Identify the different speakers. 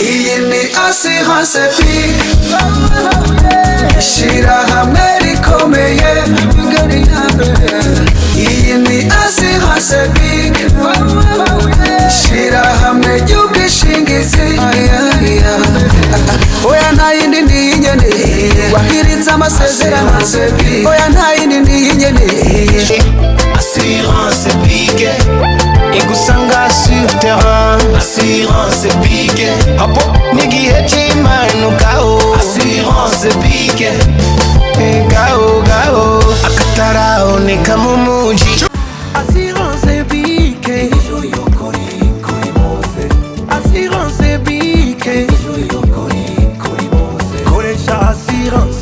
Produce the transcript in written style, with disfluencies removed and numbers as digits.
Speaker 1: iyi ni assurance big, ishirahamwe rikomeye, iyi ni assurance big, ishirahamwe ry'ubwishingizi. Oya nta yindi ndiyinyene wahiritse amasezerano, oya nta yindi ndiyinyene.
Speaker 2: Assurance big, igusanga sur terrain. Assurance big, hapo nigihe cy'impanukaho. Assurance big, gao akataraboneka mu muji.
Speaker 3: Assurance big, assurance big, koresha assurance